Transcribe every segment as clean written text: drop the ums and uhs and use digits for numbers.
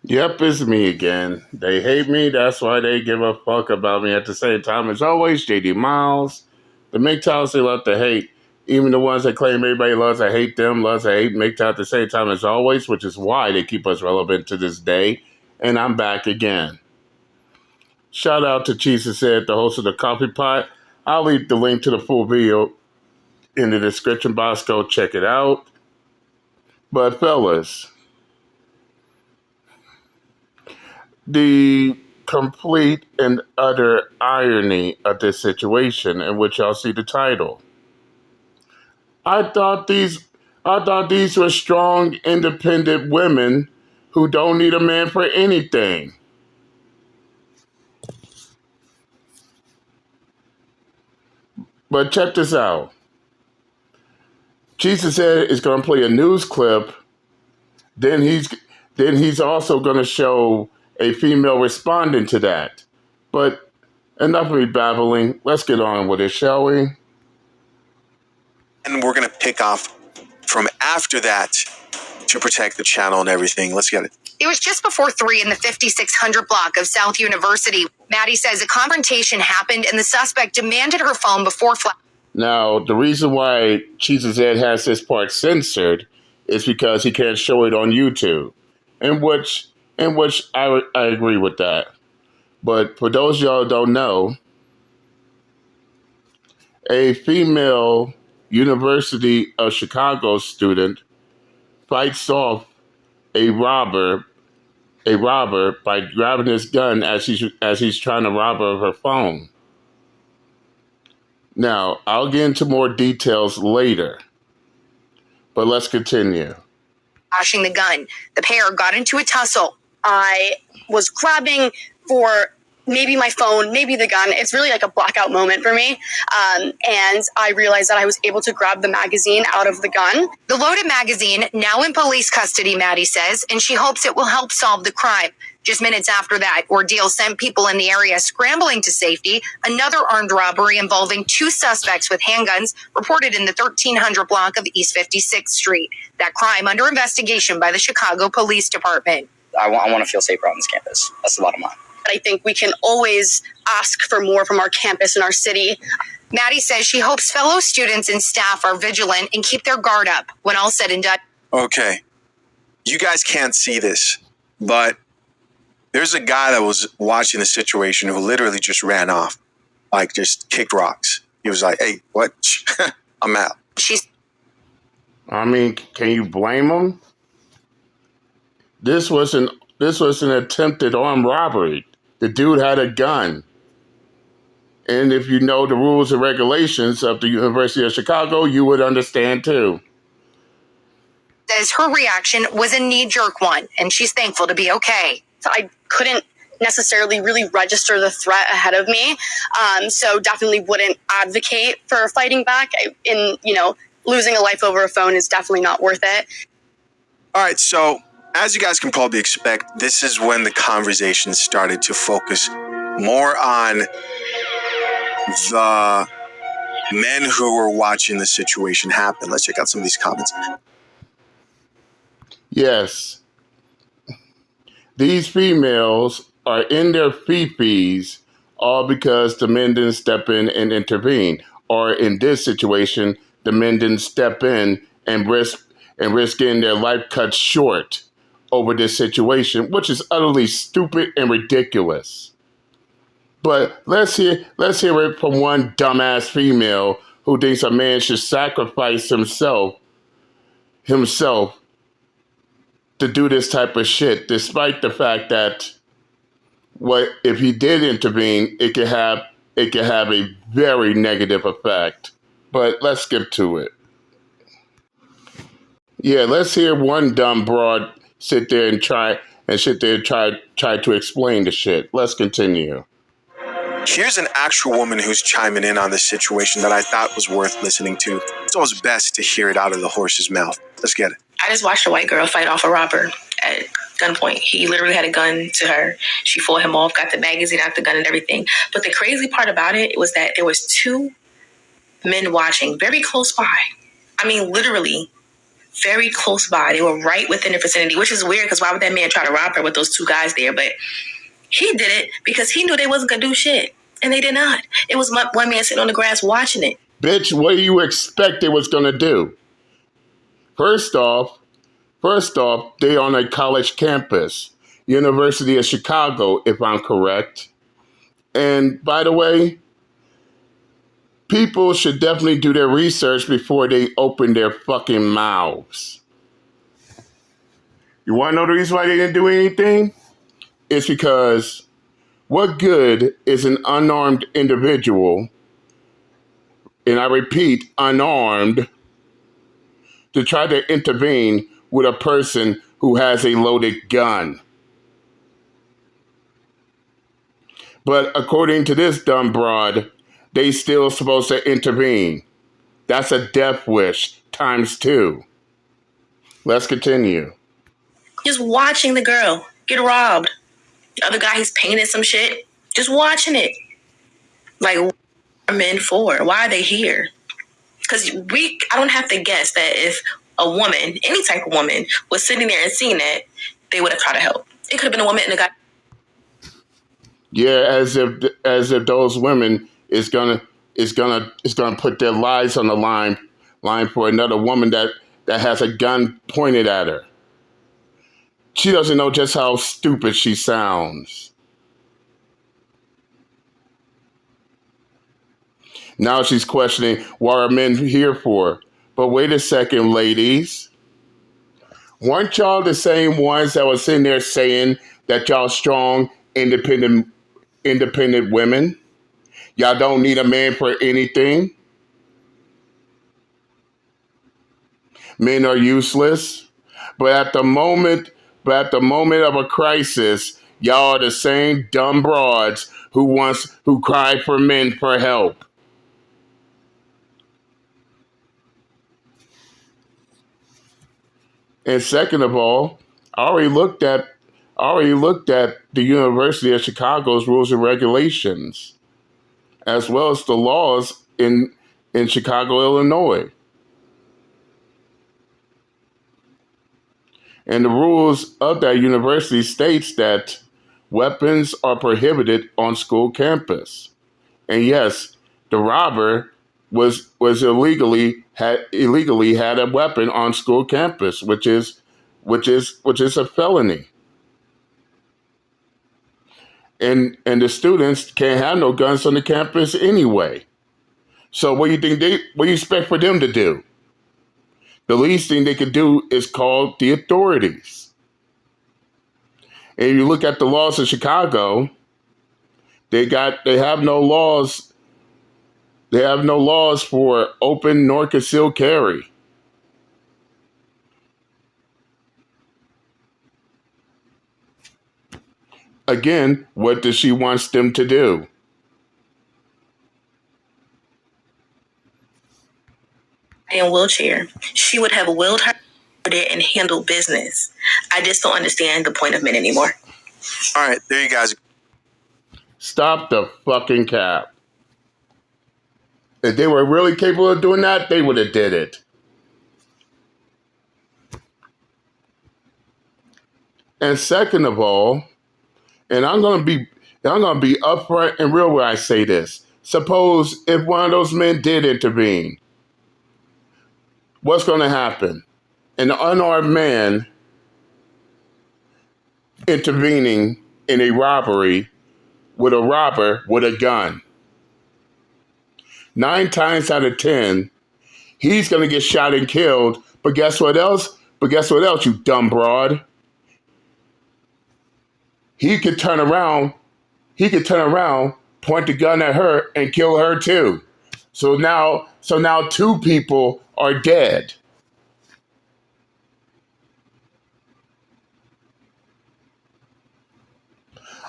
Yep, it's me again. They hate me, that's why they give a fuck about me at the same time. As always, JD Miles. The MGTOWs they love to hate. Even the ones that claim everybody loves to hate them, loves to hate MGTOW at the same time as always, which is why they keep us relevant to this day. And I'm back again. Shout out to Jesus Said, the host of the Coffee Pot. I'll leave the link to the full video in the description box. Go check it out. But fellas, the complete and utter irony of this situation in which y'all see the title. I thought these were strong, independent women who don't need a man for anything. But check this out. Jesus Said is going to play a news clip. Then he's also going to show a female responding to that. But enough of me babbling. Let's get on with it, shall we? And we're going to pick off from after that to protect the channel and everything. Let's get it. It was just before 3 in the 5600 block of South University. Maddie says a confrontation happened and the suspect demanded her phone before Now, the reason why Jesus Ed has this part censored is because he can't show it on YouTube, in which I agree with that. But for those of y'all who don't know, a female University of Chicago student fights off a robber by grabbing his gun as he's trying to rob her of her phone. Now, I'll get into more details later, but let's continue. Flashing the gun. The pair got into a tussle. I was grabbing for maybe my phone, maybe the gun. It's really like a blackout moment for me. And I realized that I was able to grab the magazine out of the gun. The loaded magazine, now in police custody, Maddie says, and she hopes it will help solve the crime. Just minutes after that ordeal sent people in the area scrambling to safety. Another armed robbery involving 2 suspects with handguns reported in the 1300 block of East 56th Street. That crime under investigation by the Chicago Police Department. I want to feel safer on this campus. That's the bottom line. I think we can always ask for more from our campus and our city. Maddie says she hopes fellow students and staff are vigilant and keep their guard up when all said and done. Okay. You guys can't see this, but there's a guy that was watching the situation who literally just ran off, like just kicked rocks. He was like, hey, what? I'm out. I mean, can you blame him? This was an attempted armed robbery. The dude had a gun. And if you know the rules and regulations of the University of Chicago, you would understand too. Says her reaction was a knee-jerk one, and she's thankful to be okay. I couldn't necessarily really register the threat ahead of me, so definitely wouldn't advocate for fighting back. Losing a life over a phone is definitely not worth it. All right, so as you guys can probably expect, this is when the conversation started to focus more on the men who were watching the situation happen. Let's check out some of these comments. Yes. These females are in their fifis all because the men didn't step in and intervene. Or in this situation, the men didn't step in and risk getting their life cut short over this situation, which is utterly stupid and ridiculous. But let's hear it from one dumbass female who thinks a man should sacrifice himself to do this type of shit, despite the fact that what if he did intervene, it could have a very negative effect. But let's skip to it. Yeah, let's hear one dumb broad sit there and try to explain the shit. Let's continue. Here's an actual woman who's chiming in on this situation that I thought was worth listening to. It's always best to hear it out of the horse's mouth. Let's get it. I just watched a white girl fight off a robber at gunpoint. He literally had a gun to her. She fought him off, got the magazine out the gun and everything. But the crazy part about it was that there was 2 men watching very close by. I mean, literally very close by. They were right within the vicinity, which is weird because why would that man try to rob her with those two guys there? But he did it because he knew they wasn't going to do shit. And they did not. It was one man sitting on the grass watching it. Bitch, what do you expect they was going to do? First off, they on a college campus, University of Chicago, if I'm correct. And by the way, people should definitely do their research before they open their fucking mouths. You want to know the reason why they didn't do anything? It's because what good is an unarmed individual, and I repeat, unarmed, to try to intervene with a person who has a loaded gun? But according to this dumb broad, they still supposed to intervene. That's a death wish times 2. Let's continue. Just watching the girl get robbed. The other guy, he's painting some shit. Just watching it. Like, what are men for? Why are they here? Because I don't have to guess that if a woman, any type of woman, was sitting there and seeing that, they would have tried to help. It could have been a woman and a guy. Yeah, as if those women is gonna put their lives on the line for another woman that has a gun pointed at her. She doesn't know just how stupid she sounds. Now she's questioning, what are men here for? But wait a second, ladies. Weren't y'all the same ones that was sitting there saying that y'all strong, independent women? Y'all don't need a man for anything? Men are useless. But at the moment of a crisis, y'all are the same dumb broads who cry for men for help. And second of all, I already looked at the University of Chicago's rules and regulations, as well as the laws in Chicago, Illinois. And the rules of that university states that weapons are prohibited on school campus. And yes, the robber was illegally had a weapon on school campus, which is a felony. And the students can't have no guns on the campus anyway. So what do you expect for them to do? The least thing they could do is call the authorities. And you look at the laws of Chicago, they have no laws. They have no laws for open nor concealed carry. Again, what does she want them to do? In a wheelchair, she would have willed her there and handled business. I just don't understand the point of men anymore. All right, there you guys. Stop the fucking cap. If they were really capable of doing that, they would have did it. And second of all, and I'm gonna be upfront and real when I say this. Suppose if one of those men did intervene, what's going to happen? An unarmed man intervening in a robbery with a robber with a gun. 9 times out of 10, he's going to get shot and killed. But guess what else? You dumb broad. He could turn around, point the gun at her, and kill her too. So now 2 people are dead.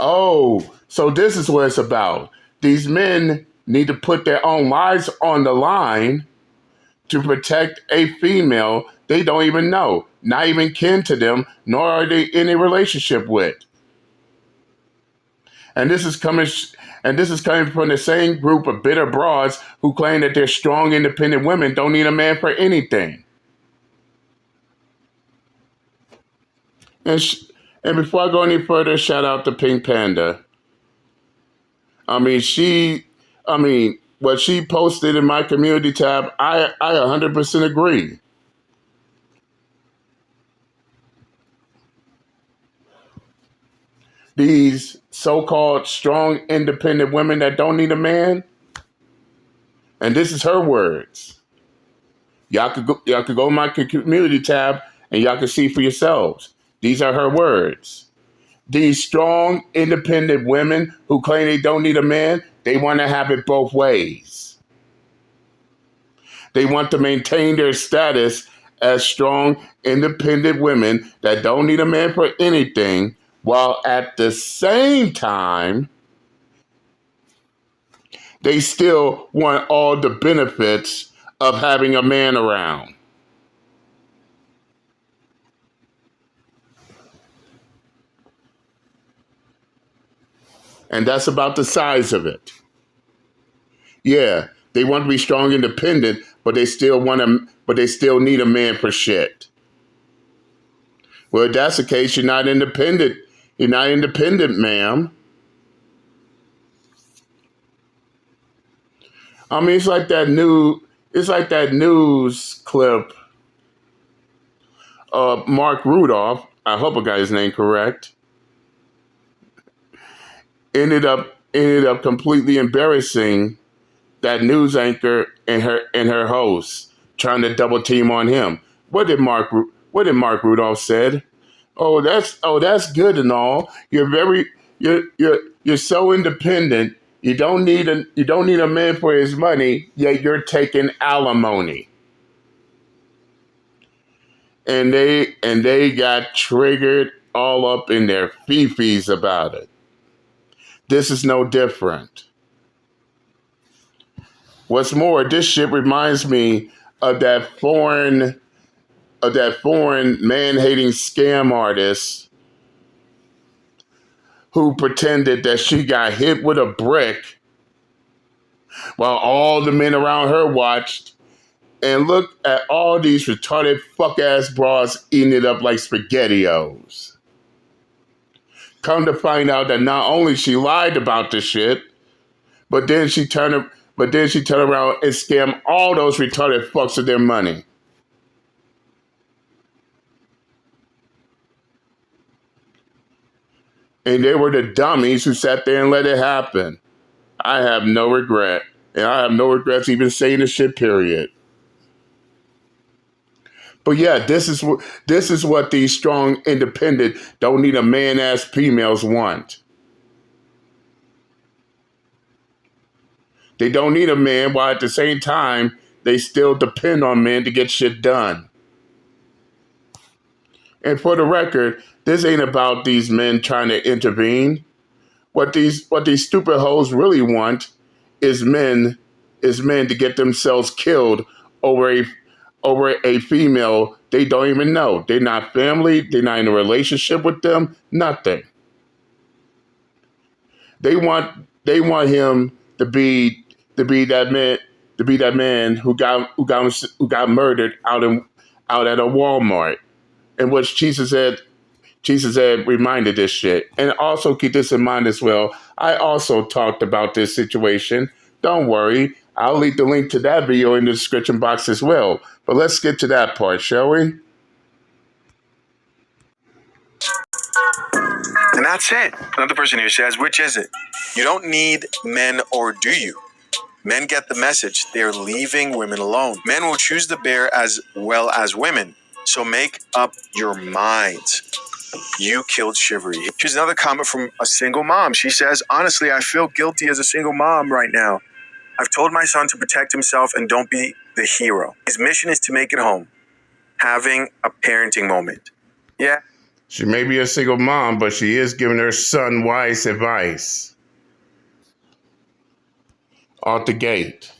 Oh, so this is what it's about. These men need to put their own lives on the line to protect a female they don't even know, not even kin to them, nor are they in a relationship with. And this is coming from the same group of bitter broads who claim that they're strong, independent women don't need a man for anything. And and before I go any further, shout out to Pink Panda. I mean, what she posted in my community tab, I 100% agree. These so-called strong, independent women that don't need a man, and this is her words. Y'all could go to my community tab and y'all can see for yourselves. These are her words. These strong, independent women who claim they don't need a man, they want to have it both ways. They want to maintain their status as strong, independent women that don't need a man for anything, while at the same time, they still want all the benefits of having a man around. And that's about the size of it. Yeah, they want to be strong, independent, but they still need a man for shit. Well, if that's the case, you're not independent. You're not independent, ma'am. I mean, it's like that news clip of Mark Rudolph. I hope I got his name correct. Ended up completely embarrassing that news anchor and her host, trying to double team on him. What did Mark Rudolph said? That's good and all. You're so independent. You don't need a man for his money, yet you're taking alimony. And they got triggered all up in their fifis about it. This is no different. What's more, this shit reminds me of that foreign man-hating scam artist who pretended that she got hit with a brick while all the men around her watched, and look at all these retarded fuck-ass bras eating it up like SpaghettiOs. Come to find out that not only she lied about the shit, but then she turned around and scammed all those retarded fucks of their money. And they were the dummies who sat there and let it happen. I have no regret. And I have no regrets even saying the shit, period. But yeah, this is what these strong, independent, don't need a man-ass females want. They don't need a man, while at the same time, they still depend on men to get shit done. And for the record, this ain't about these men trying to intervene. What these stupid hoes really want is men to get themselves killed over a female they don't even know. They're not family, they're not in a relationship with them, nothing. They want him to be that man who got murdered out at a Walmart. And what Jesus had reminded this shit. And also keep this in mind as well. I also talked about this situation. Don't worry. I'll leave the link to that video in the description box as well. But let's get to that part, shall we? And that's it. Another person here says, which is it? You don't need men, or do you? Men get the message. They're leaving women alone. Men will choose the bear as well as women. So make up your minds. You killed Shivery. Here's another comment from a single mom. She says, honestly, I feel guilty as a single mom right now. I've told my son to protect himself and don't be the hero. His mission is to make it home. Having a parenting moment. Yeah. She may be a single mom, but she is giving her son wise advice. Out the gate.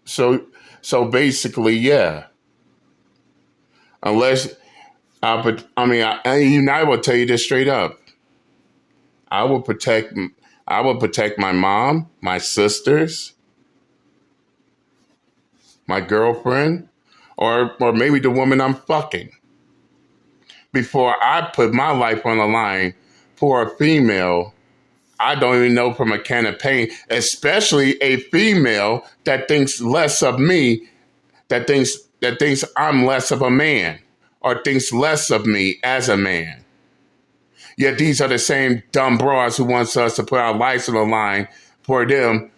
So basically, yeah. Unless I will tell you this straight up. I will protect my mom, my sisters, my girlfriend, or maybe the woman I'm fucking, before I put my life on the line for a female I don't even know from a can of paint, especially a female that thinks less of me, that thinks I'm less of a man, or thinks less of me as a man. Yet these are the same dumb bras who wants us to put our lives on the line for them,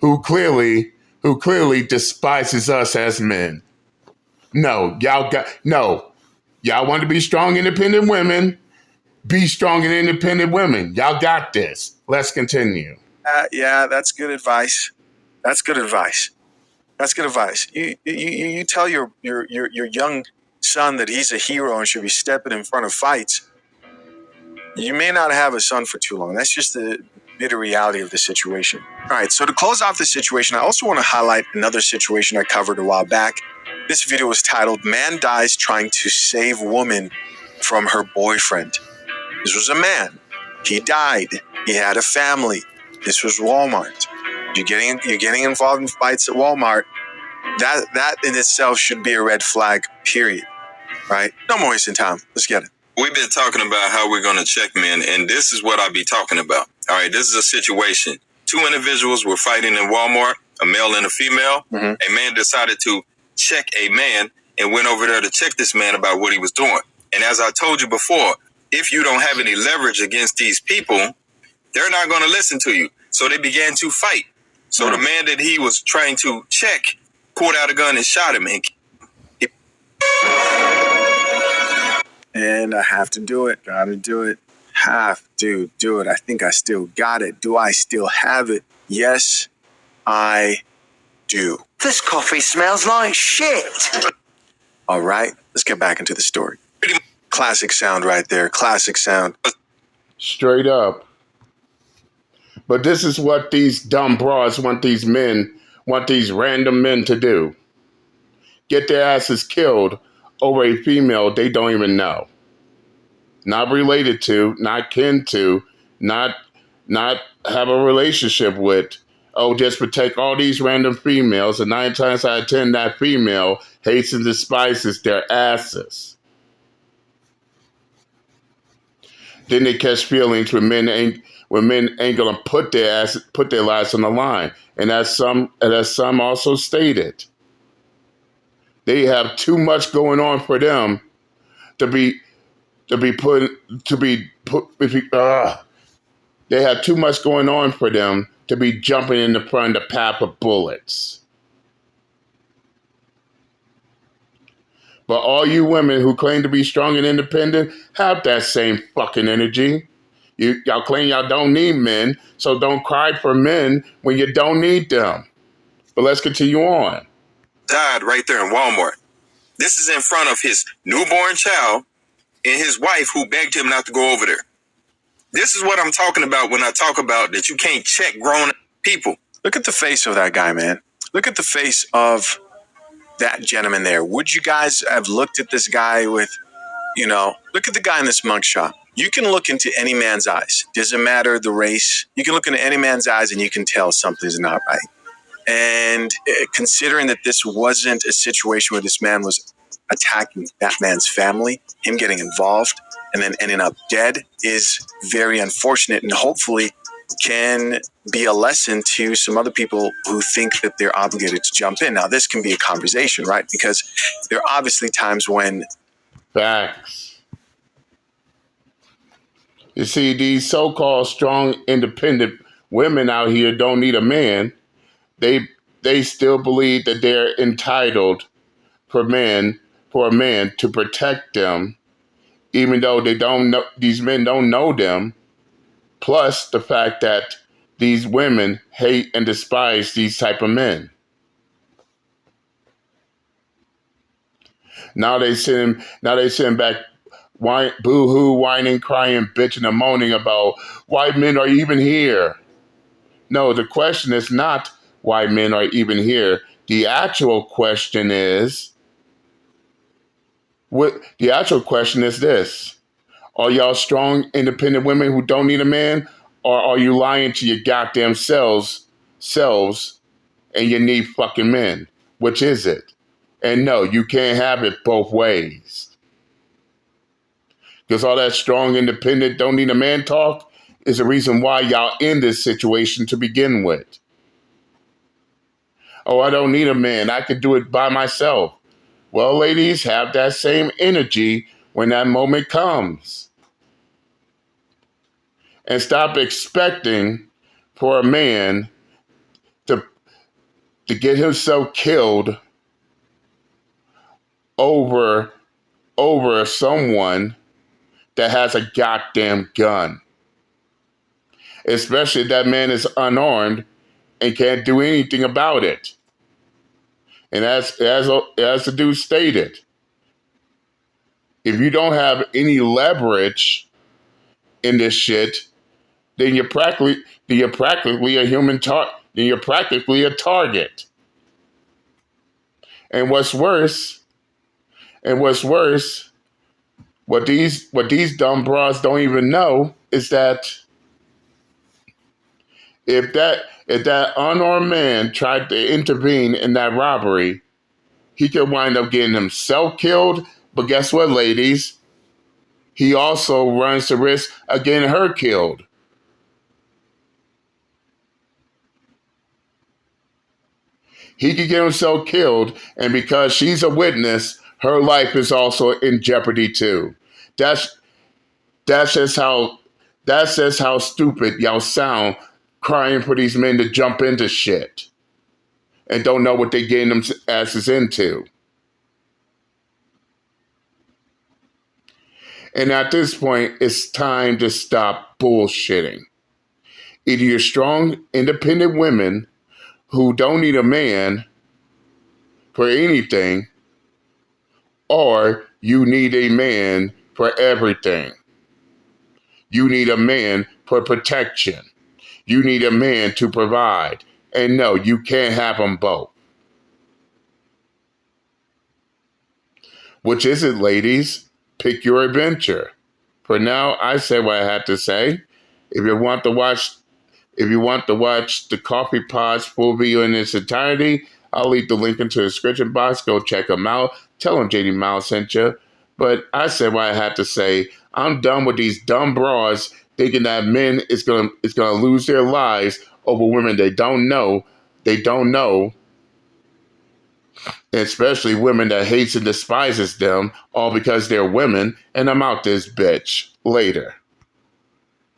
who clearly despises us as men. No, y'all want to be strong, independent women. Be strong and independent women. Y'all got this. Let's continue. Yeah, that's good advice. That's good advice. That's good advice. You tell your young son that he's a hero and should be stepping in front of fights. You may not have a son for too long. That's just the bitter reality of the situation. All right, so to close off this situation, I also want to highlight another situation I covered a while back. This video was titled, "Man Dies Trying to Save Woman from Her Boyfriend." This was a man. He died. He had a family. This was Walmart. You're getting involved in fights at Walmart. That in itself should be a red flag, period. Right? No more wasting time. Let's get it. We've been talking about how we're going to check men, and this is what I'll be talking about. All right, this is a situation. Two individuals were fighting in Walmart, a male and a female. Mm-hmm. A man decided to check a man and went over there to check this man about what he was doing. And as I told you before, if you don't have any leverage against these people, they're not going to listen to you. So they began to fight. So the man that he was trying to check pulled out a gun and shot him. And I have to do it. Gotta do it. Have to do it. I think I still got it. Do I still have it? Yes, I do. This coffee smells like shit. All right, let's get back into the story. Classic sound right there. Classic sound. Straight up. But this is what these dumb bras want these random men to do. Get their asses killed over a female they don't even know. Not related to, not kin to, not have a relationship with. Oh, just protect all these random females, and 9 times out of 10, that female hates and despises their asses. Then they catch feelings when men ain't gonna put their lives on the line. And as some also stated, they have too much going on for them they have too much going on for them to be jumping in the front of the path of bullets. But all you women who claim to be strong and independent have that same fucking energy. Y'all claim y'all don't need men, so don't cry for men when you don't need them. But let's continue on. Died right there in Walmart. This is in front of his newborn child and his wife who begged him not to go over there. This is what I'm talking about when I talk about that you can't check grown people. Look at the face of that guy, man. Look at the face of that gentleman there. Would you guys have looked at this guy with, look at the guy in this mugshot. You can look into any man's eyes. Doesn't matter the race. You can look into any man's eyes and you can tell something's not right. And considering that this wasn't a situation where this man was attacking that man's family, him getting involved and then ending up dead is very unfortunate, and hopefully can be a lesson to some other people who think that they're obligated to jump in. Now, this can be a conversation, right? Because there are obviously times when... Facts. You see, these so-called strong, independent women out here don't need a man. They still believe that they're entitled for a man to protect them, even though they don't know, these men don't know them. Plus the fact that these women hate and despise these type of men. Now they sitting back, boo-hoo, whining, crying, bitching, and moaning about why men are even here. No, the question is not why men are even here. The actual question is this. Are y'all strong, independent women who don't need a man? Or are you lying to your goddamn selves and you need fucking men? Which is it? And no, you can't have it both ways. Because all that strong, independent, don't need a man talk is the reason why y'all in this situation to begin with. Oh, I don't need a man. I could do it by myself. Well, ladies, have that same energy when that moment comes. And stop expecting for a man to get himself killed over someone that has a goddamn gun. Especially if that man is unarmed and can't do anything about it. And as the dude stated, if you don't have any leverage in this shit, then you're practically a human target. Then you're practically a target. And what's worse, what these dumb bras don't even know is that if that unarmed man tried to intervene in that robbery, he could wind up getting himself killed. But guess what, ladies? He also runs the risk of getting her killed. He could get himself killed, and because she's a witness, her life is also in jeopardy too. That's just how stupid y'all sound, crying for these men to jump into shit and don't know what they're getting them asses into. And at this point, it's time to stop bullshitting. Either you're strong, independent women who don't need a man for anything, or you need a man for everything. You need a man for protection. You need a man to provide. And no, you can't have them both. Which is it, ladies? Pick your adventure. For now, I said what I had to say. If you want to watch the Coffee Pod's full video in its entirety, I'll leave the link into the description box. Go check them out. Tell them JD Miles sent you. But I said what I had to say. I'm done with these dumb bras thinking that men is gonna lose their lives over women they don't know. Especially women that hates and despises them, all because they're women. And I'm out this bitch. Later.